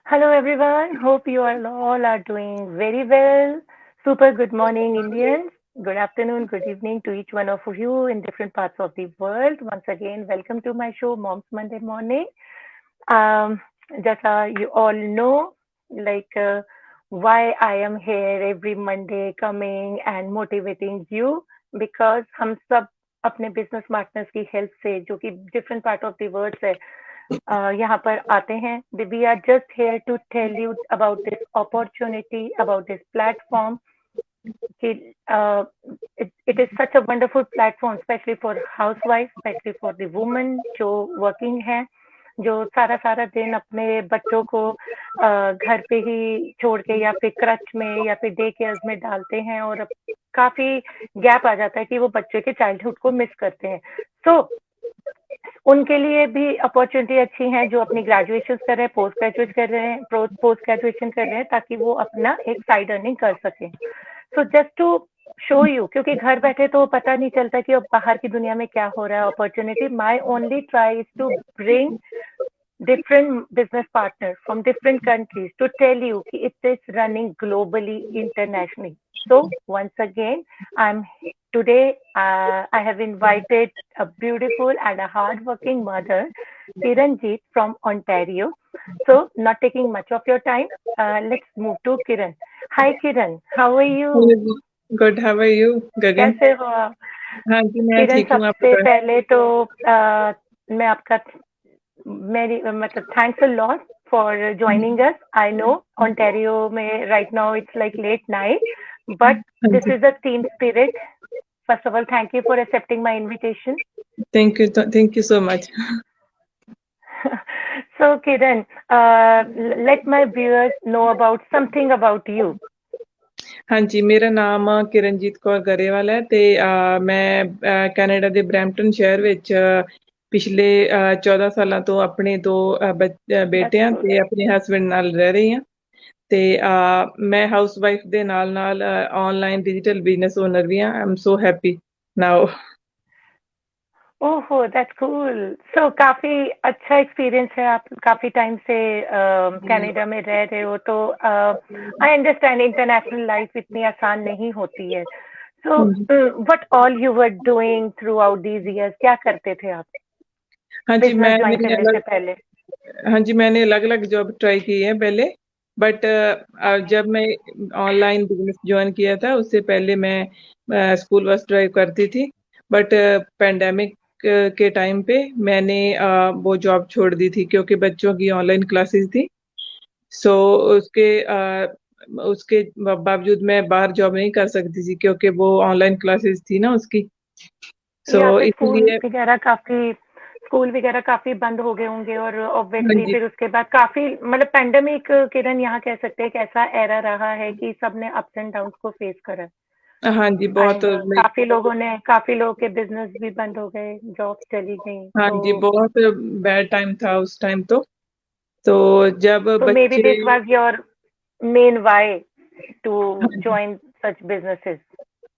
Hello everyone. Hope you all are doing very well. Super good morning, Indians. Good afternoon, good evening to each one of you in different parts of the world. Once again, welcome to my show, Mom's Monday Morning. Um, just you all know, like why I am here every Monday coming and motivating you because हम सब अपने business partners की help से जो कि different part of the world से यहाँ पर आते हैं. We are just here to tell you about this opportunity, about this platform. Uh, it is such a wonderful platform, especially for housewives, especially for the women जो working हैं, जो सारा सारा दिन अपने बच्चों को घर पे ही छोड़ के या फिर क्रच में या फिर डे केयर्स में डालते हैं और काफी गैप आ जाता है कि वो बच्चे के चाइल्डहुड को मिस करते हैं. So, उनके लिए भी अपॉर्चुनिटी अच्छी है जो अपनी ग्रेजुएशन कर रहे हैं, पोस्ट ग्रेजुएशन कर रहे हैं ताकि वो अपना एक साइड अर्निंग कर सकें. So just to show you, क्योंकि घर बैठे तो पता नहीं चलता कि अब बाहर की दुनिया में क्या हो रहा है. Opportunity my only try is to bring different business partners from different countries to tell you it is running globally, internationally. So once again, I'm today. I have invited a beautiful and a hardworking mother, Kiranjeet from Ontario. So not taking much of your time, let's move to Kiran. Hi Kiran, how are you? Good, how are you Gagan? कैसे हो आप? हाँ जी, मैं किरण, ठीक हूँ, आप सबसे बताएं। पहले तो मैं आपका मेरी मतलब thanks a lot for joining us. I know Ontario में right now it's like late night, but हाँ दिस जी, is the team spirit. First of all, thank you for accepting my invitation. Thank you so much. So Kiran, let my viewers know about something about you. हाँ जी, मेरा ਨਾਮ ਕਿਰਨਜੀਤ ਕੌਰ ਗਰੇਵਾਲ ਹੈ ਤੇ ਮੈਂ Canada ਦੇ Brampton ਸ਼ਹਿਰ ਵਿੱਚ ਪਿਛਲੇ 14 ਸਾਲਾਂ ਤੋਂ ਆਪਣੇ ਦੋ That's ਬੇਟਿਆਂ good. ਤੇ ਆਪਣੇ ਹਸਬੰਡ ਨਾਲ ਰਹਿ ਰਹੀ ਹਾਂ ਤੇ ਮੈਂ ਹਾਊਸਵਾਈਫ ਦੇ ਨਾਲ ਆਨਲਾਈਨ ਡਿਜੀਟਲ ਬਿਜ਼ਨਸ ਓਨਰ भी हाँ। I am so happy now. ओहो, दैट्स कूल. सो काफी अच्छा एक्सपीरियंस है. आप काफी टाइम से कनाडा में रह रहे हो तो आई अंडरस्टैंड इंटरनेशनल लाइफ इतनी आसान नहीं होती है. So what all you were doing through out these years? क्या करते थे आप हाँ जी, बिजनेस ज्वाइन करने से पहले? हाँ जी, मैंने अलग-अलग जॉब ट्राई की है पहले, बट जब मैं ऑनलाइन बिजनेस ज्वाइन किया था उससे पहले मैं स्कूल बस ड्राइव करती थी, बट पैंडेमिक के टाइम पे मैंने वो जॉब छोड़ दी थी क्योंकि बच्चों की ऑनलाइन क्लासेस थी। सो उसके उसके बावजूद मैं बाहर जॉब नहीं कर सकती थी क्योंकि वो ऑनलाइन क्लासेस थी ना उसकी। सो या फिर इसलिए स्कूल वगैरह काफी बंद हो गए होंगे और हाँ ऑब्वियसली जी, फिर उसके बाद काफी मतलब पैंडेमिक, किरण, यहाँ कह सकते हैं कि ऐसा एरा रहा है कि सबने अप्स एंड डाउन्स को फेस करा है. हाँ जी, बहुत एंड लाइक काफी लोगों के बिजनेस भी बंद हो गए, जॉब्स चली गई. हाँ तो जी, बहुत बैड टाइम था उस टाइम तो जब मे बी बच्चे this was your main why to हाँ जी, ज्वाइन सच बिजनेसेस.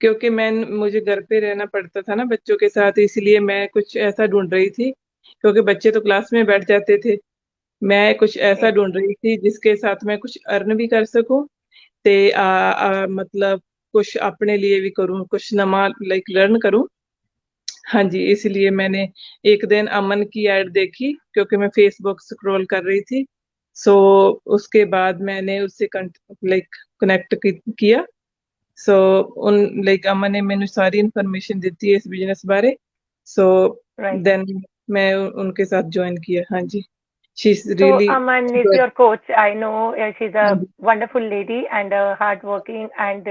क्योंकि मुझे घर पे रहना पड़ता था ना बच्चों के साथ, इसलिए मैं कुछ ऐसा ढूंढ रही थी क्योंकि बच्चे तो क्लास में बैठ जाते थे। मैं कुछ ऐसा ढूंढ रही थी जिसके साथ मैं कुछ अर्न भी कर सकूं ते मतलब कुछ अपने लिए भी करूं, कुछ नमा लाइक लर्न करूं। हाँ जी, इसलिए मैंने एक दिन अमन की ऐड देखी क्योंकि मैं फेसबुक स्क्रॉल कर रही थी। सो उसके बाद मैंने उससे लाइक कनेक्ट किया। सो उन लाइक अमन ने मैंने सारी इंफॉर्मेशन दी थी इस बिजनेस बारे। सो राइट. देन मैं उनके साथ ज्वाइन किया। हाँ जी, she is So really Aman is good. your coach. I know she's हाँ a जी, wonderful lady and hardworking, and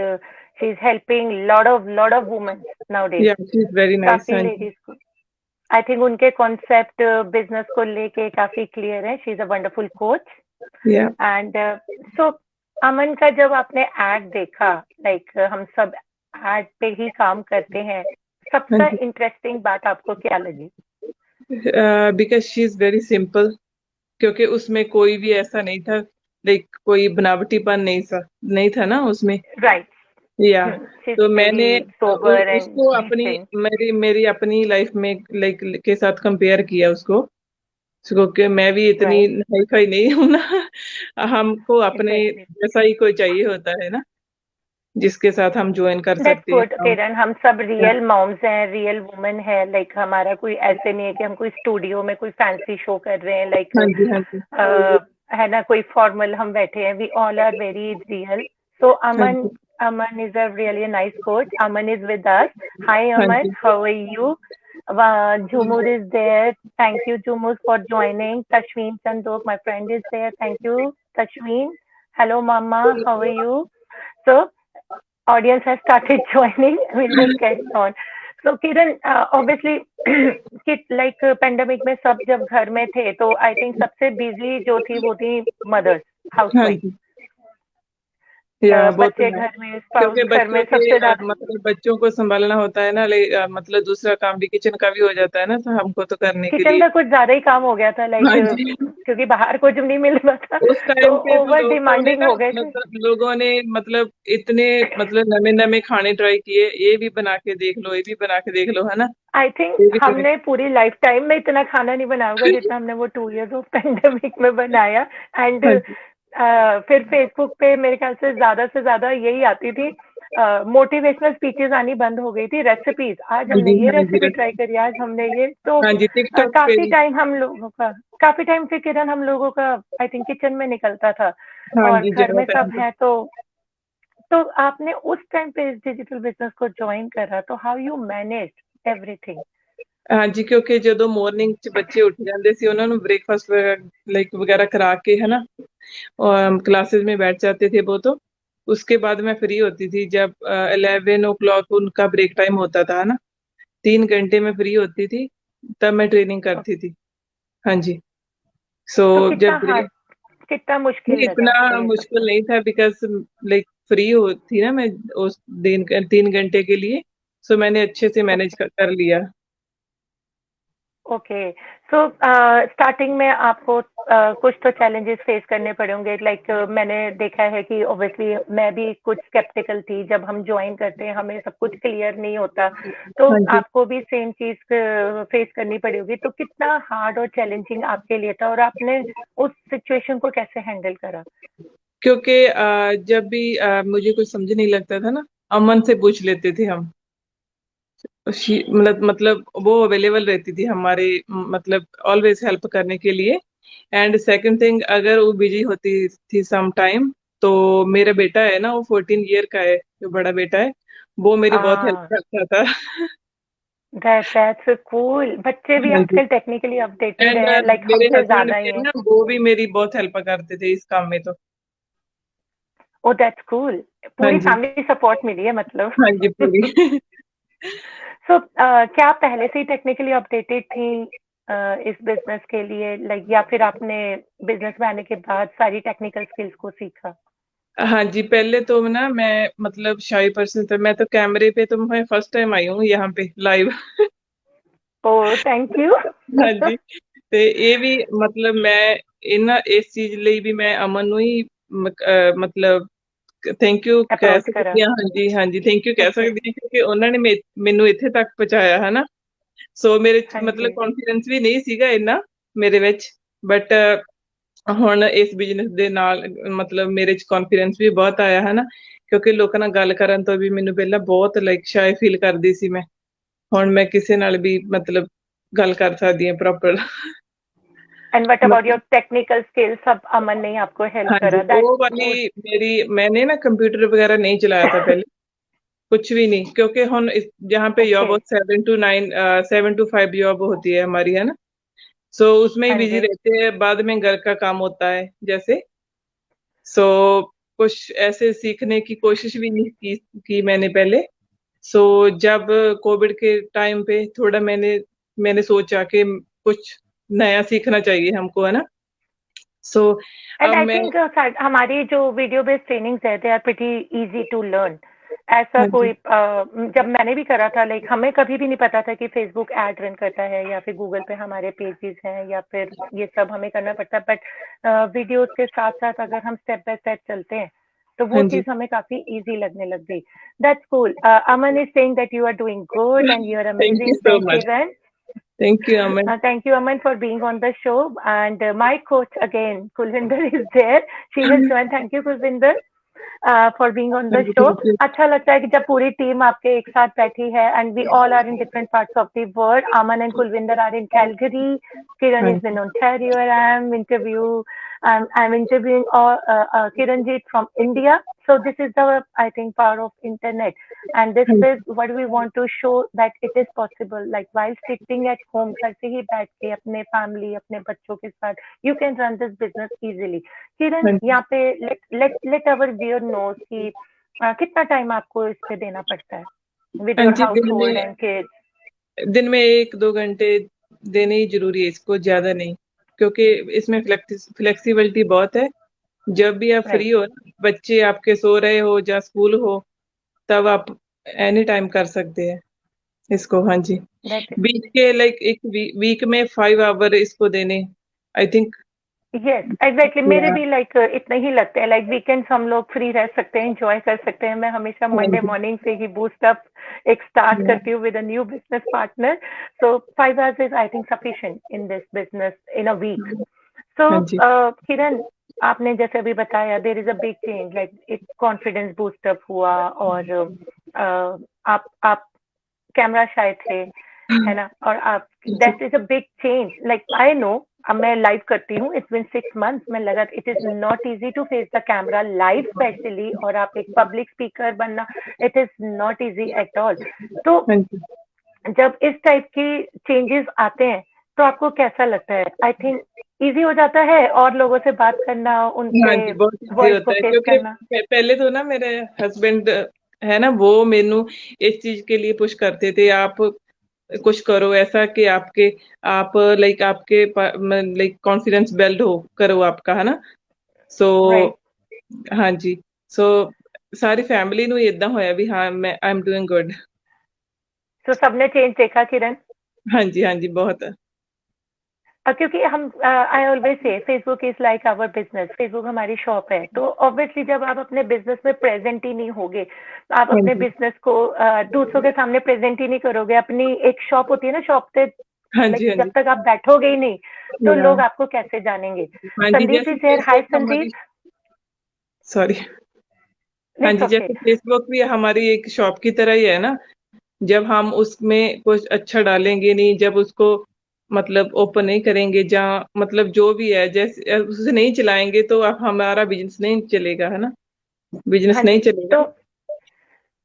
she's helping lot of women nowadays. या शी इज वेरी नाइस। काफी हाँ जी, लेडीज को आई थिंक उनके concept business को लेके काफी क्लियर है. She is a wonderful coach. या एंड सो अमन का जब आपने एड देखा, लाइक हम सब एड पे ही काम करते हैं, हाँ सबसे जी, इंटरेस्टिंग बात आपको क्या लगी? Because she is very simple, क्योंकि उसमें कोई भी ऐसा नहीं था लाइक कोई बनावटीपन नहीं था ना उसमें। राइट. या शी इज तो मैंने वेरी सोबर एंड उसको अपनी डिसेंट. मेरी मेरी अपनी लाइफ में लाइक के साथ कंपेयर किया उसको। क्योंकि मैं भी इतनी राइट, हाई फाई नहीं हूँ ना। हमको अपने एग्जैक्टली। जैसा ही कोई चाहिए होता है ना, जिसके साथ हम ज्वाइन कर दैट्स सकते हैं गुड काम। किरण, हम सब रियल मॉम्स हैं, रियल वुमेन है। लाइक हमारा कोई ऐसे नहीं है कि हम कोई स्टूडियो में कोई फैंसी शो कर रहे हैं, लाइक हाँ जी, हाँ जी, है ना, कोई फॉर्मल हम बैठे हैं। We all are very real. So हाँ अमन, जी, Aman is a really a nice coach. Aman is with us. Hi हाँ Aman, ji, how are you? Jumur is there. Thank you Jumur for joining. Tashween Chandok, my friend, is there. Thank you Tashween. Hello Mama, how are you? So audience has started joining. We'll just get on. So Kiran, obviously कि like pandemic में सब जब घर में थे तो I think सबसे busy जो थी वो थी mothers, हाँ housewife. जी। या वो तो बच्चे है, घर में, स्पाउस क्योंकि घर में, बच्चों के सबसे ज्यादा मतलब बच्चों को संभालना होता है ना, मतलब दूसरा काम भी किचन का भी हो जाता है ना, तो हमको तो करने के किचन लिए। का कुछ ज्यादा ही काम हो गया था, लाइक हाँ जी। क्योंकि बाहर कुछ नहीं मिल रहा था उस तो टाइम पे तो ओवर डिमांडिंग हो गए थे। लोगों ने मतलब इतने मतलब नए नए खाने ट्राई किए, ये भी बना के देख लो, ये भी बना के देख लो, है ना। आई थिंक ये भी ट्राई। हमने पूरी लाइफ टाइम में इतना खाना नहीं बनाया होगा जितना हमने वो 2 years ऑफ पेंडेमिक में बनाया। एंड हाँ जी, फिर फेसबुक पे मेरे ख्याल से ज्यादा यही आती थी, मोटिवेशनल स्पीचेस आनी बंद हो गई थी, रेसिपीज, आज हाँ हमने जी, ये हाँ जी, रेसिपी ट्राई करी, आज हमने ये तो हाँ जी, टिकटॉक पे काफी भी। टाइम हम लोगों का, काफी टाइम से किरण हम लोगों का आई थिंक किचन में निकलता था। हाँ और जी, घर ज्यादा में सब टाइम। है तो आपने उस टाइम पे इस डिजिटल बिजनेस को ज्वाइन करा, तो हाउ यू मैनेज एवरीथिंग? हाँ जी, क्योंकि ਜਦੋਂ ਮਾਰਨਿੰਗ ਚ ਬੱਚੇ ਉੱਠ ਜਾਂਦੇ ਸੀ, ਉਹਨਾਂ ਨੂੰ ब्रेकफास्ट लाइक वगैरह करा के, है ना, और क्लासेस में बैठ जाते थे वो, तो उसके बाद मैं फ्री होती थी जब 11 o'clock उनका ब्रेक टाइम होता था, है ना, 3 घंटे में फ्री होती थी, तब मैं ट्रेनिंग करती थी। हाँ जी। सो तो जब कितना हार्ड, ब्रेक, कितना मुश्किल नहीं लगा इतना आपको ये सब? मुश्किल नहीं था, बिकॉज लाइक फ्री होती ना मैं उस दिन 3 घंटे के लिए, सो मैंने अच्छे से मैनेज कर लिया। ओके। सो स्टार्टिंग में आपको कुछ तो चैलेंजेस फेस करने पड़े होंगे, लाइक मैंने देखा है कि ऑब्वियसली मैं भी कुछ स्केप्टिकल थी, जब हम ज्वाइन करते हैं हमें सब कुछ क्लियर नहीं होता, तो हाँ जी, आपको भी सेम चीज फेस करनी पड़ी होगी। तो कितना हार्ड और चैलेंजिंग आपके लिए था और आपने उस सिचुएशन को कैसे हैंडल करा? क्योंकि जब भी मुझे कुछ समझ नहीं लगता था ना, अमन से पूछ लेते थे हम। मतलब वो अवेलेबल रहती थी हमारे, मतलब ऑलवेज हेल्प करने के लिए। एंड सेकंड थिंग, अगर वो बिजी होती थी सम टाइम, तो मेरा बेटा है ना, वो 14 ईयर का है, जो बड़ा बेटा है, वो मेरी बहुत हेल्प हाँ, करता था। That's cool. बच्चे भी हाँ जी। आजकल टेक्निकली अपडेटेड एंड है, लाइक मेरे हमसे हस्बैंड ज्यादा ही थे है। ना, वो भी मेरी बहुत हेल्प करते थे इस काम में, तो। ओ दैट्स कूल। हाँ पूरी जी, फैमिली सपोर्ट मिली है मतलब। हाँ जी, पूरी। सो क्या आप पहले से ही टेक्निकली अपडेटेड थी इस बिजनेस के लिए, लाइक या फिर आपने बिजनेस में आने के बाद सारी टेक्निकल स्किल्स को सीखा? हाँ जी, पहले तो ना मैं मतलब शाई पर्सन था, मैं तो कैमरे पे तो मैं फर्स्ट टाइम आई हूँ यहाँ पे लाइव। O thank you. हाँ जी। ਤੇ ਇਹ ਵੀ ਮਤਲਬ ਮੈਂ ਇਹਨਾਂ ਇਸ ਚੀਜ਼ ਲਈ ਵੀ ਮੈਂ ਅਮਨ ਨੂੰ ਹੀ ਮਤਲਬ ਥੈਂਕ ਯੂ ਕਹਿ अप्रोच करा। ਸਕਦੀ ਹਾਂ। ਹਾਂਜੀ, ਹਾਂਜੀ, ਥੈਂਕ ਯੂ ਕਹਿ ओके। ਸਕਦੀ ਹਾਂ, ਕਿਉਂਕਿ ਉਹਨਾਂ ਨੇ ਮੈਨੂੰ ਇੱਥੇ ਤੱਕ ਪਹੁੰਚਾਇਆ ਹੈ ਨਾ। ਸੋ ਮੇਰੇ ਚ हाँ ਮਤਲਬ जी। ਕੌਨਫੀਡੈਂਸ ਵੀ ਨਹੀਂ ਸੀਗਾ ਇੰਨਾ ਮੇਰੇ ਵਿੱਚ, ਬਟ ਹੁਣ ਇਸ ਬਿਜ਼ਨਸ ਦੇ ਨਾਲ ਮਤਲਬ ਮੇਰੇ ਚ ਕੌਨਫੀਡੈਂਸ ਵੀ ਬਹੁਤ ਆਇਆ ਹੈ ਨਾ, ਕਿਉਂਕਿ ਲੋਕਾਂ ਨਾਲ ਗੱਲ ਕਰਨ ਤੋਂ ਵੀ ਮੈਨੂੰ ਪਹਿਲਾਂ ਬਹੁਤ ਲਾਈਕ ਸ਼ਾਈ ਫੀਲ ਕਰਦੀ ਸੀ ਮੈਂ। ਹੁਣ ਮੈਂ ਕਿਸੇ ਨਾਲ ਵੀ ਮਤਲਬ ਗੱਲ ਕਰ ਸਕਦੀ ਹਾਂ proper. And what about your technical skills, सब अमन ने आपको हेल्प हाँ जी, करा? वो दैट्स वाली गुड। मेरी, मैंने ना कंप्यूटर वगैरह नहीं चलाया था पहले, कुछ भी नहीं, क्योंकि हम जहाँ पे job okay. 7 to 9, 7 to 5 job होती है हमारी, है ना। सो उसमें ही हाँ बिजी जी। रहते हैं, बाद में घर का काम होता है जैसे। सो कुछ ऐसे सीखने की कोशिश भी नहीं की मैंने पहले। सो जब कोविड के टाइम पे थोड़ा मैंने मैंने सोचा कि कुछ नया सीखना चाहिए हमको, है ना। सो एंड अब आई मैं। थिंक हमारी जो वीडियो बेस्ड ट्रेनिंग्स है they are pretty easy to learn. ऐसा हाँ कोई जी, जब मैंने भी करा था, लाइक हमें कभी भी नहीं पता था कि फेसबुक एड रन करता है या फिर गूगल पे हमारे पेजेस हैं या फिर ये सब हमें करना पड़ता है, बट वीडियोस के साथ साथ अगर हम स्टेप बाय स्टेप चलते हैं तो वो हाँ चीज जी, हमें काफी इजी लगने लग गई। That's cool. Aman is saying that you are doing good and you are thank you amazing. So thank much. Kiran. Thank you, Aman. Thank you, Aman, for being on the show. And my coach again, Kulvinder, is there. She has joined. Thank you, Kulvinder, for being on the show. Thank you. अच्छा लगता है कि जब पूरी team आपके एक साथ बैठी है and we all are in different parts of the world. Aman and Kulvinder are in Calgary. Kiran is in Ontario. I'm interviewing Kiranjit from India. So this is the, I think, power of internet. And this is what we want to show that it is possible. Like while sitting at home, घर से ही बैठ के अपने family, अपने बच्चों के साथ, you can run this business easily. किरण, यहाँ पे let our viewer knows कि कितना टाइम आपको इस पे देना पड़ता है with your household and kids. दिन में 1-2 घंटे देने ही जरूरी है इसको, ज्यादा नहीं, क्योंकि इसमें फ्लेक्सिबिलिटी बहुत है. जब भी आप फ्री हो, बच्चे आपके सो रहे हो या स्कूल हो, तब आप एनी टाइम कर सकते हैं इसको. हाँ जी, वीक के एक वीक में 5 आवर इसको देने, आई थिंक. यस एग्जैक्टली, मेरे भी इतना ही लगता है. वीकेंड्स हम लोग फ्री रह सकते हैं, एंजॉय कर सकते हैं. मैं हमेशा मंडे मॉर्निंग से ही बूस्ट अप एक स्टार्ट करती हूँ with a new business partner. So 5 hours is I think sufficient in this business in a week. So Kiran, आपने जैसे अभी बताया there is a big change, एक कॉन्फिडेंस बूस्ट अप हुआ और आप कैमरा शाय थे, है ना, और आप that is a big change. I know, अब मैं लाइव करती हूँ, इट्स बिन 6 months. मैं लगा it is not easy to face the camera live specially, और आप एक पब्लिक स्पीकर बनना, it is not easy at all. तो जब इस टाइप की चेंजेस आते हैं तो आपको कैसा लगता है? आई थिंक इजी हो जाता है और लोगों से बात करना, उनसे वर्ड को फेस करना. पहले तो ना मेरे हस्बैंड है ना, वो मेनू इस चीज के लिए पुश करते थे, आप कुछ करो ऐसा कि आपके कॉन्फिडेंस बिल्ड हो करो आपका, है ना. सो हाँ जी, सो सारी फैमिली ਨੂੰ ਇਦਾਂ ਹੋਇਆ ਵੀ ਹਾਂ मैं I am doing good. So सबने चेंज देखा किरण? हाँ जी बहुत. क्योंकि हम I always say Facebook is like our business. Facebook हमारी शॉप है, तो ऑब्वियसली जब आप अपने बिजनेस में प्रेजेंट ही नहीं होगे, आप अपने बिजनेस को दूसरों के सामने प्रेजेंट ही नहीं करोगे. अपनी एक शॉप होती है ना, शॉप पे जब तक आप बैठोगे ही नहीं तो लोग आपको कैसे जानेंगे? Sandeep is here. Hi Sandeep. Sorry. हाँ जी, जैसे फेसबुक भी हमारी एक शॉप की तरह ही है ना. जब हम उसमें कुछ अच्छा डालेंगे नहीं, जब उसको मतलब ओपन नहीं करेंगे, जहाँ मतलब जो भी है जैसे उसे नहीं चलाएंगे, तो अब हमारा बिजनेस नहीं चलेगा, है ना. बिजनेस नहीं चलेगा. तो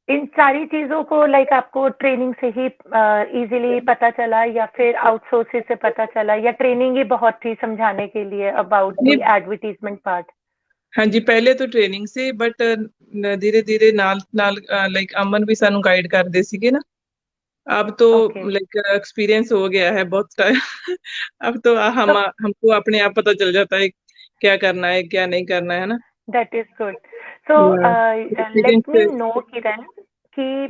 इन सारी चीजों को आपको ट्रेनिंग से ही इजीली पता चला, या फिर आउटसोर्सिंग से पता चला, या ट्रेनिंग ही बहुत थी समझाने के लिए अबाउट द एडवर्टीजमेंट पार्ट? हाँ जी, पहले तो ट्रेनिंग से, बट धीरे धीरे नाल अमन भी सानू गाइड करदे सीगे ना. अब तो एक्सपीरियंस हो गया है बहुत टाइम. अब तो हमको अपने आप पता चल जाता है क्या करना है क्या नहीं करना है ना. That is good. So let me know Kiran कि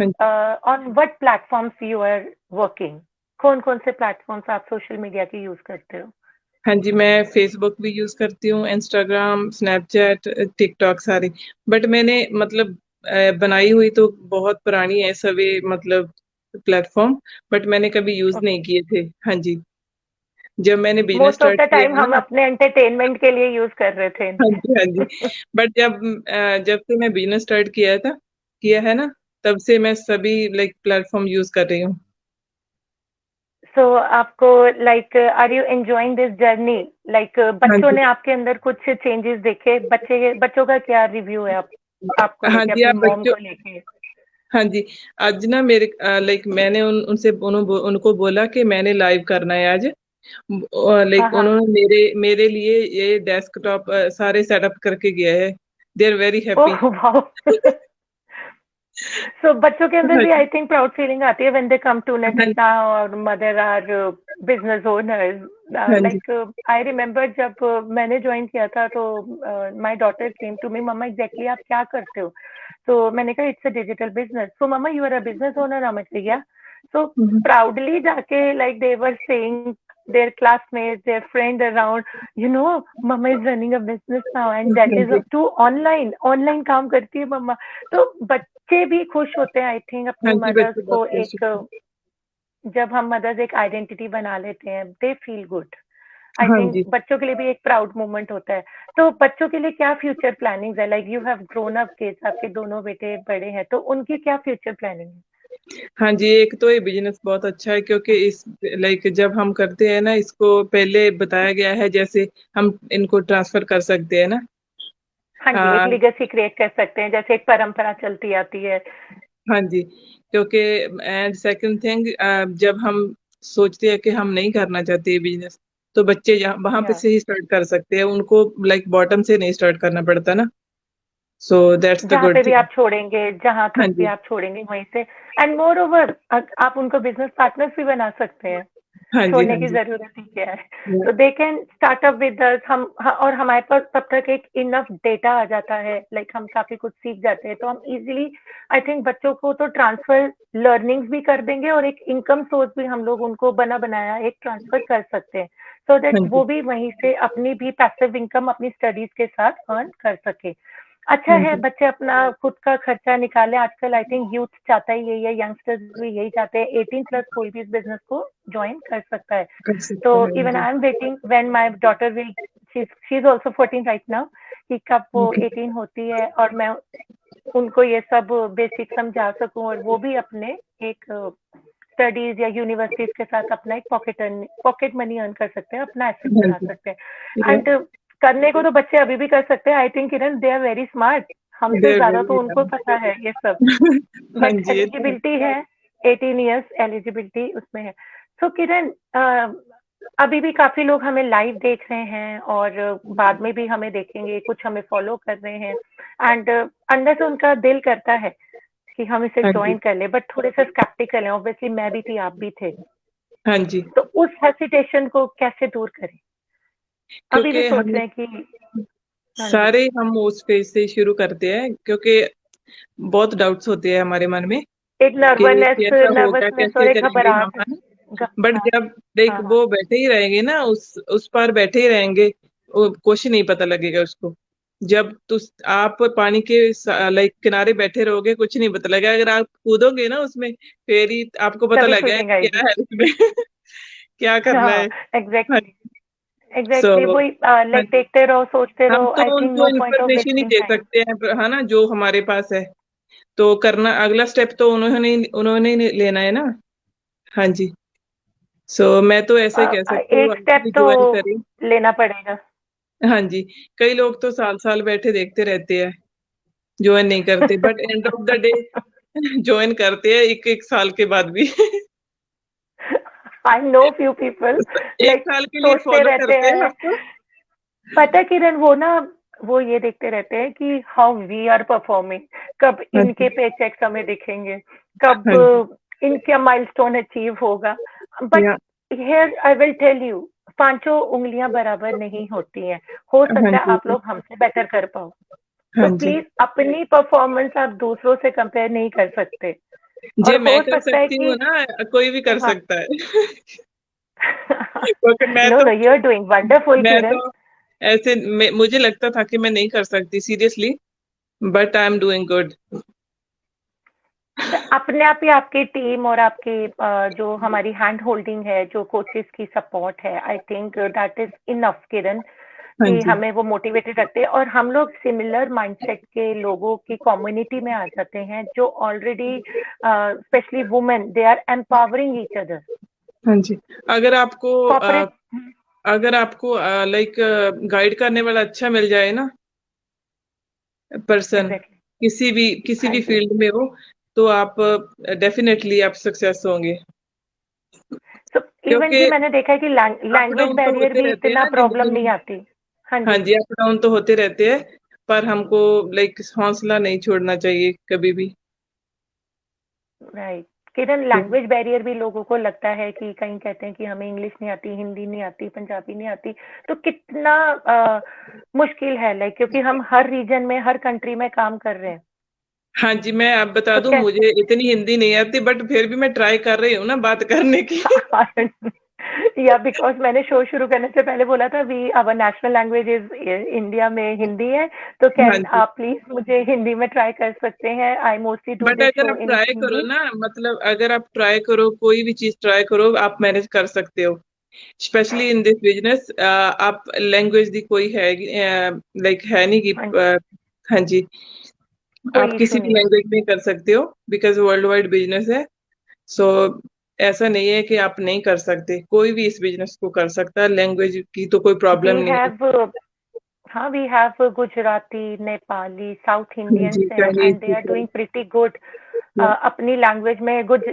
on what platforms you are working. कौन कौन से प्लेटफॉर्म्स आप सोशल मीडिया के यूज करते हो? हाँ जी, मैं फेसबुक भी यूज करती हूँ, इंस्टाग्राम, स्नैपचैट, टिकटॉक सारी. बट मैंने मतलब बनाई हुई तो बहुत पुरानी है सभी मतलब प्लेटफॉर्म, बट मैंने कभी यूज नहीं किए थे. हाँ जी, जब मैंने बिजनेस स्टार्ट किया टाइम हम अपने एंटरटेनमेंट के लिए यूज कर रहे थे. हाँ जी. बट जब से मैं बिजनेस स्टार्ट किया है ना, तब से मैं सभी प्लेटफॉर्म यूज कर रही हूँ. सो आपको are you enjoying this journey? बच्चों ने आपके अंदर कुछ चेंजेस देखे? बच्चों का क्या रिव्यू है आपको लेके, अपनी मॉम को लेके? हाँ जी, आज ना मेरे मैंने उनको बोला कि मैंने लाइव करना है आज. उन्होंने मेरे लिए ये डेस्कटॉप सारे सेटअप करके गया है. They are very happy. So बच्चों के अंदर भी आई थिंक प्राउड फीलिंग आती है when they come to Naina और mother are business owners. I remember जब मैंने ज्वाइन किया था तो my daughter came to me, mamma exactly आप क्या करते हो? तो मैंने कहा it's a digital business. So mamma you are a business owner? Hmm yeah so proudly जाके they were saying their classmates, their friends around, mama is running a business now and that is too online काम करती है मम्मा. तो बच्चे भी खुश होते हैं आई थिंक अपनी मदर्स को एक जब हम मदर्स एक आइडेंटिटी बना लेते हैं, दे फील गुड। आई हाँ थिंक जी। बच्चों के लिए भी एक प्राउड मोमेंट होता है। तो बच्चों के लिए क्या फ्यूचर प्लानिंग्स है? Like you have grown up kids, आपके दोनों बेटे बड़े हैं, तो उनकी क्या फ्यूचर प्लानिंग है? हाँ जी, एक तो ये बिजनेस बहुत अच्छा है क्योंकि इस लाइक जब हम करते हैं ना, इसको पहले बताया गया है जैसे हम इनको ट्रांसफर कर सकते हैं ना। हाँ जी, एक आ, लिगेसी क्रिएट कर सकते हैं, जैसे एक परंपरा चलती आती है। हाँ जी, क्योंकि एंड सेकंड थिंग, जब हम सोचते हैं कि हम नहीं करना चाहते ये बिजनेस, तो बच्चे वहां पे या से ही स्टार्ट कर सकते हैं, उनको लाइक बॉटम से नहीं स्टार्ट करना पड़ता ना। सो दैट्स द जहाँ गुड पे भी थिंग। आप छोड़ेंगे, जहाँ हाँ तक भी जी। आप छोड़ेंगे वहीं से। एंड मोर ओवर आप उनको बिजनेस पार्टनर्स भी बना सकते हैं। हाँ जी। छोड़ने हाँ की जी। जरूरत ही क्या है? तो they can start up with us. और हमारे पास तब तक एक इनफ डेटा आ जाता है, लाइक हम काफी कुछ सीख जाते हैं, तो हम इजीली आई थिंक बच्चों को तो ट्रांसफर लर्निंग्स भी कर देंगे, और एक इनकम सोर्स भी हम लोग उनको बना बनाया एक ट्रांसफर कर सकते हैं, सो दैट हाँ जी। वो भी वहीं से अपनी भी पैसिव इनकम अपनी स्टडीज के साथ अर्न कर सके। अच्छा हाँ है जी। बच्चे अपना खुद का खर्चा निकाले। आजकल आई थिंक यूथ चाहता ही यही है, यंगस्टर्स भी यही चाहते हैं। 18 प्लस कोई भी इस बिजनेस को ज्वाइन कर सकता है। कर तो सकते हैं। हाँ इवन जी। I am waiting when my daughter will, she is also 14 right now, कि कब वो ओके। 18 होती है और मैं उनको ये सब बेसिक समझा सकूं, और वो भी अपने एक स्टडीज या यूनिवर्सिटीज के साथ अपना एक पॉकेट मनी अर्न कर सकते हैं, अपना एसेट हाँ बना जी। सकते हैं। एंड करने को तो बच्चे अभी भी कर सकते हैं। I think Kiran, they are very smart. हमसे देर ज्यादा तो वेरी उनको पता है ये सब। हाँ बट जी, ये तो है। एलिजिबिलिटी है, 18 इयर्स एलिजिबिलिटी उसमें है। सो किरण, अभी भी काफी लोग हमें लाइव देख रहे हैं, और बाद में भी हमें देखेंगे, कुछ हमें फॉलो कर रहे हैं। एंड अंदर से उनका दिल करता है कि हम इसे हाँ जी। ज्वाइन कर ले, बट थोड़े से स्केप्टिकल हैं। ऑब्वियसली मैं भी थी, आप भी थे। हाँ जी, तो उस हेसिटेशन को कैसे दूर करें? अभी भी क्योंकि सोच हमें रहे हैं कि हाँ जी, सारे हम उस पेज से ही शुरू करते हैं, क्योंकि बहुत डाउट्स होते हैं हमारे मन में एक कि नर्वसनेस कैसा होगा, नर्वसनेस और कैसे एक करेंगे हम, घबराहट। है ना। बट हाँ जब देख हाँ हाँ। वो बैठे ही रहेंगे ना, उस पार बैठे ही रहेंगे, कुछ नहीं पता लगेगा उसको। जब आप पानी के लाइक किनारे बैठे रहोगे, कुछ नहीं पता लगेगा। अगर आप कूदोगे ना उसमें, फिर ही आपको पता तभी लगेगा फीलिंग क्या आएगी। है उसमें क्या करना हाँ, है। हाँ। एग्जैक्टली। सो एग्जैक्टली वही, लाइक देखते रहो, सोचते हम रहो। तो आई थिंक उनको नो पॉइंट ऑफ इन्फॉर्मेशन ही वेस्टिंग दे टाइम। सकते हैं, है ना, जो हमारे पास है। तो करना, अगला स्टेप तो उन्होंने उन्होंने ही लेना है ना। हाँ जी। सो मैं तो ऐसा ही कह सकती हूँ, एक आप स्टेप भी तो ज्वाइन करें। लेना पड़ेगा। हाँ जी। कई लोग तो साल साल बैठे देखते रहते हैं, ज्वाइन नहीं करते, but end of the day join करते हैं एक एक साल के बाद भी आई नो फ्यू पीपल, एक लाइक साल के लिए सोचते फॉलो रहते करते हैं हैं। आपको। पता है किरण, वो ना, वो ये देखते रहते हैं कि हाउ वी आर परफॉर्मिंग, कब हाँ इनके जी। पे चेक्स हमें दिखेंगे, कब हाँ जी। इनका माइलस्टोन अचीव होगा। But yeah here I will tell you, पांचों उंगलियां बराबर नहीं होती हैं। हो हाँ सकता है जी। आप लोग हमसे बेटर कर पाओ। हाँ तो जी। प्लीज अपनी परफॉर्मेंस आप दूसरों से कंपेयर नहीं कर सकते। और जे मैं हो कर सकता है सकती हूँ कि ना, कोई भी कर हाँ। सकता है क्योंकि no no, you are doing wonderful मैं किरण। तो ऐसे मुझे लगता था कि मैं नहीं कर सकती seriously, but I am doing good. अपने आप ही आपकी टीम और आपकी जो हमारी हैंड होल्डिंग है, जो कोचेस की सपोर्ट है, I think that is enough Kiran, हाँ कि जी। हमें वो मोटिवेटेड रखते हैं, और हम लोग सिमिलर माइंडसेट के लोगों की कम्युनिटी में आ जाते हैं, जो already specially women, they are empowering each other. हाँ जी। अगर आपको कॉर्पोरेट। अगर आपको लाइक गाइड करने वाला अच्छा मिल जाए ना, पर्सन, एग्जैक्टली। किसी हाँ भी जी। फील्ड में हो, तो आप डेफिनेटली आप सक्सेस होंगे, तो इवन क्योंकि जी मैंने देखा है कि अप लैंग्वेज डाउन तो बैरियर होते भी रहते हैं इतना ना प्रॉब्लम जिंदगी नहीं में। आती। हाँ हाँ जी। जी, अप डाउन तो होते रहते हैं, पर हमको लाइक हौसला नहीं छोड़ना चाहिए कभी भी। राइट। किरण, लैंग्वेज बैरियर भी लोगों को लगता है कि कहीं कहते हैं कि हमें इंग्लिश नहीं आती, हिंदी नहीं आती, पंजाबी नहीं आती। तो कितना मुश्किल है, लाइक क्योंकि हम हर रीजन में, हर कंट्री में काम कर रहे हैं। हाँ जी, मैं आप बता तो दूं, कैसे? मुझे इतनी हिंदी नहीं आती, बट फिर भी मैं ट्राई कर रही हूँ ना बात करने की या बिकॉज मैंने शो शुरू करने से पहले बोला था we our national language is India में हिंदी है, तो हाँ कैन जी। आप प्लीज मुझे हिंदी में ट्राई कर सकते हैं? I mostly do but this अगर शो आप इन ट्राई करो हिंदी। ना, मतलब अगर आप ट्राई करो, कोई भी चीज ट्राई करो, आप मैनेज कर सकते हो। स्पेशली इन दिस बिजनेस आप लैंग्वेज दी कोई है लाइक है नहीं कि हाँ, हाँ जी, आप कोई इशू किसी भी नहीं है। लैंग्वेज में कर सकते हो, बिकॉज वर्ल्ड वाइड बिजनेस है। सो ऐसा नहीं है कि आप नहीं कर सकते, कोई भी इस बिजनेस को कर सकता है, लैंग्वेज की तो कोई प्रॉब्लम वी नहीं है। हैव, हाँ, we have Gujarati, Nepali, south हाँ इंडियंस जी, हैं Chinese and they are people. Doing pretty good अपनी लैंग्वेज में गुड,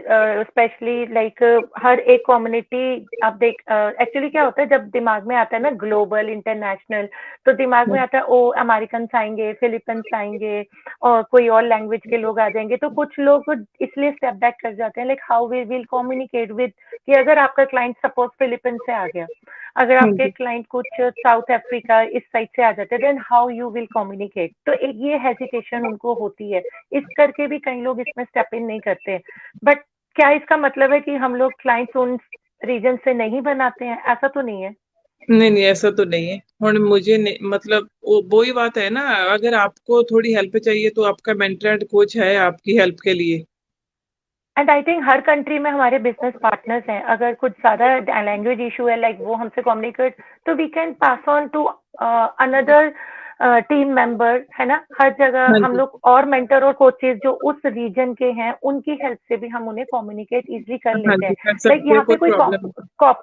स्पेशली लाइक हर एक कम्युनिटी। आप देख, एक्चुअली क्या होता है जब दिमाग में आता है ना ग्लोबल इंटरनेशनल, तो दिमाग में आता है ओ अमेरिकन आएंगे, फिलिपींस आएंगे और कोई और लैंग्वेज के लोग आ जाएंगे, तो कुछ लोग इसलिए स्टेप बैक कर जाते हैं like how we will communicate with. कि अगर आपका क्लाइंट सपोज फिलिपींस से आ गया, अगर हाँ आपके जी। क्लाइंट कुछ साउथ अफ्रीका इस साइड से आ जाते हैं, then how you will communicate, तो एक ये हेजिटेशन उनको होती है। इस करके भी कई लोग इसमें स्टेप इन नहीं करते। बट क्या इसका मतलब है कि हम लोग क्लाइंट्स उन रीजन से नहीं बनाते हैं? ऐसा तो नहीं है। नहीं नहीं, ऐसा तो नहीं है। और मुझे मतलब वो ही बात है ना, अगर आपको थोड़ी हेल्प चाहिए तो आपका मेंटर एंड कोच है आपकी हेल्प के लिए। And I think her country में हमारे बिजनेस पार्टनर्स हैं, अगर कुछ ज्यादा लैंग्वेज इशू है लाइक वो हमसे कम्युनिकेट, तो we can pass on to another team member, है ना? हर जगह हाँ हम जी। लोग और मेंटर और कोचेज जो उस रीजन के हैं उनकी हेल्प से भी हम उन्हें कम्युनिकेट इजिली कर हाँ लेते जी, हैं। कर लाइक सकते हो, यहाँ पे कोई कोई प्रॉब्लम नहीं।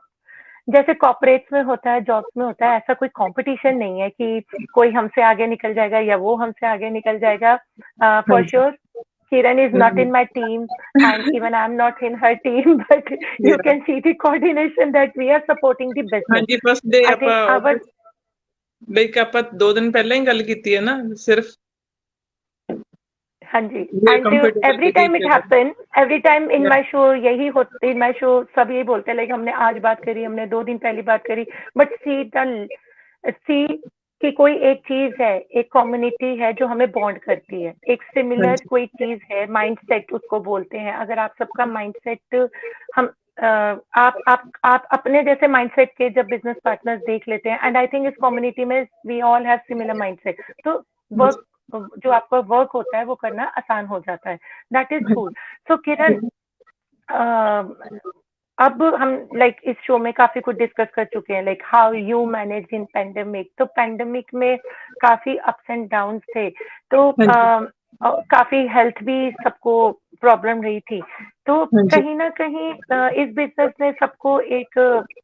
जैसे कॉर्पोरेट्स में होता है, जॉब्स में होता है, ऐसा कोई कंपटीशन नहीं है कि कोई हमसे आगे निकल जाएगा या वो हमसे आगे निकल जाएगा। हाँ फॉर जी। Sure Kiran is not in my team and even I'm not in her team, but you Yeah. can see the coordination that we are supporting the हाँ business. जी, फर्स्ट डे I ਆਪਾਂ think our like ਆਪਾਂ 2 ਦਿਨ ਪਹਿਲਾਂ ਹੀ ਗੱਲ ਕੀਤੀ ਹੈ ਨਾ ਸਿਰਫ। हाँ जी, we are and comfortable every with time each it other. Happen, every time in yeah. My show यही होता, इन माय शो सब यही बोलते हैं लाइक हमने आज बात करी, हमने 2 दिन पहले बात करी, बट सी कि कोई एक चीज है, एक कम्युनिटी है जो हमें बॉन्ड करती है, एक हाँ सिमिलर जी। कोई चीज है, माइंडसेट उसको बोलते हैं। अगर आप सबका माइंडसेट हम आप अपने जैसे माइंडसेट के जब बिजनेस पार्टनर्स देख लेते हैं, एंड आई थिंक इस कम्युनिटी में we all have similar mindset, तो हाँ जी। वर्क जो आपका वर्क होता है वो करना आसान हो जाता है। दैट इज हाँ गुड। सो किरण, जी। अब हम लाइक इस शो में काफी कुछ डिस्कस कर चुके हैं like how you manage in pandemic. तो पेंडेमिक में काफी अप्स एंड डाउन्स थे, तो हाँ जी। काफी हेल्थ भी सबको प्रॉब्लम रही थी। तो हाँ जी। कहीं ना कहीं इस बिजनेस ने सबको एक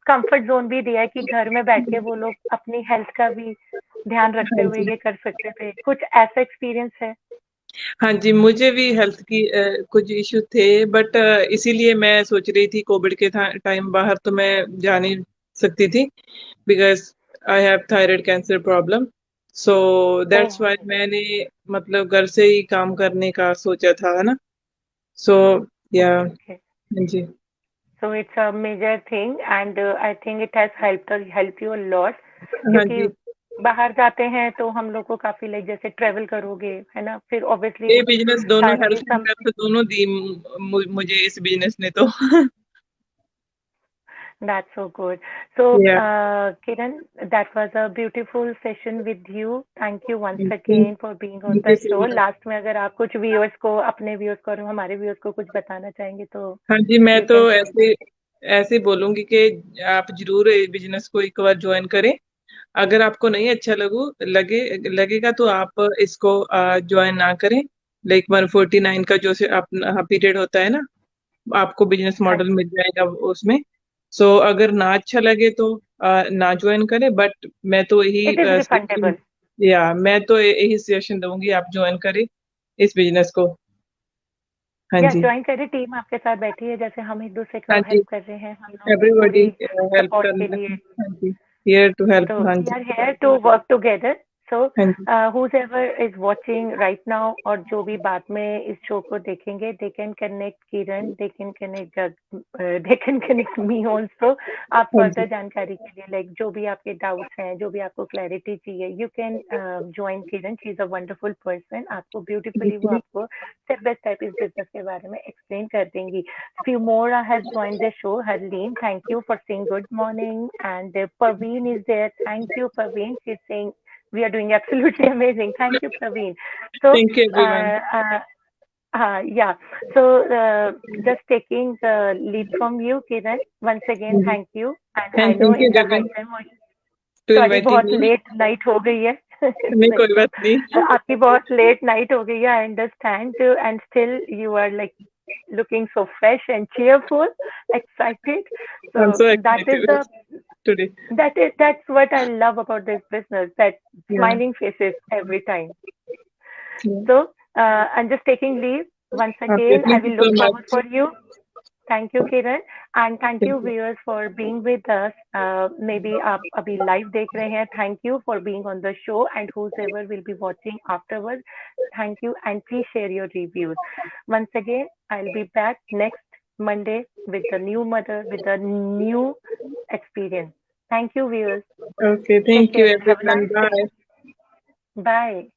कंफर्ट जोन भी दिया है कि घर में बैठ के वो लोग अपनी हेल्थ का भी ध्यान रखते हाँ हुए जी। ये कर सकते थे। कुछ ऐसा एक्सपीरियंस है? हाँ जी, मुझे भी हेल्थ की कुछ इश्यू थे, बट इसीलिए मैं सोच रही थी कोविड के टाइम बाहर तो मैं जा नहीं सकती थी, because I have thyroid cancer problem. So that's oh, why मैंने मतलब घर से ही काम करने का सोचा था, है ना। सो या। Okay, okay. हाँ जी। So it's a major thing and I think it has helped you a lot, हाँ क्योंकि जी। बाहर जाते हैं तो हम लोग को काफी लाइक जैसे ट्रेवल करोगे, है ना, फिर ऑब्वियसली ये बिजनेस दोनों सारी हेल्थ एंड सम वेल्थ दोनों दी मुझे इस बिजनेस ने तो। That's so good. So, या। Kiran, that was a beautiful session with you. Thank you once thank again for being on you the so show. Much. Last में अगर आप कुछ व्यूअर्स को, अपने व्यूअर्स को और हमारे व्यूअर्स को कुछ बताना चाहेंगे तो हाँ जी, मैं you तो can say ऐसे that. ऐसे बोलूंगी कि आप जरूर बिजनेस को एक बार ज्वाइन करें। अगर आपको नहीं अच्छा लगेगा तो आप इसको ज्वाइन ना करें। लाइक 149 का जो से अपना पीरियड होता है ना, आपको बिजनेस हाँ मॉडल जी, मिल जाएगा उसमें। सो अगर ना अच्छा लगे तो ना ज्वाइन करें, बट मैं तो यही it is सजेशन, refundable. या मैं तो यही सजेशन दूंगी, आप ज्वाइन करें इस बिजनेस को। हाँ या जी। ज्वाइन करें, टीम आपके साथ बैठी है, जैसे हम एक दूसरे हाँ को जी, हेल्प कर रहे हैं, हम लोग भी एवरीबॉडी पूरी हेल्प सपोर्ट के करना। लिए। हाँ जी, हियर टू हेल्प। तो हाँ वी जी। Are here to work together. So हाँ जी whoever is watching right now और जो भी बाद में इस शो को देखेंगे, they can connect Kiran, they can connect me also. आप हाँ जी फर्दर जानकारी के लिए लाइक जो भी आपके डाउट्स हैं, जो भी आपको क्लैरिटी चाहिए, you can join Kiran. She is a wonderful person. आपको ब्यूटीफुली वो आपको स्टेप बाय स्टेप इस बिजनेस के बारे में एक्सप्लेन कर देंगी. Fumora has joined the show. Harleen, thank you for saying good morning. And Parveen is there. Thank you, Parveen. She's saying we are doing absolutely amazing. Thank you, Praveen. So, thank you everyone yeah. So, just taking the lead from you, Kiran. Once again, thank you. And I and know thank you in the high Gagan time, to sorry inviting बहुत me late night हो गई है. नहीं Like, कोई बात नहीं आपकी बहुत लेट नाइट हो गई है. I understand. And still you are like looking so fresh and cheerful, excited. I am So so that is excited the today that's what I love about this business. That smiling faces every time. So I'm just taking leave. Once okay again, I thank you will so look forward much for you. Thank you, Kiran. And thank thank you, you viewers, for being with us. Maybe आप अभी live देख रहे हैं. Thank you for being on the show. And whoever will be watching afterwards, thank you. And please share your reviews. Once again, I'll be back next Monday with a new mother, with a new experience. Thank you, viewers. Okay Take thank you care and have a everyone nice day. Bye Bye.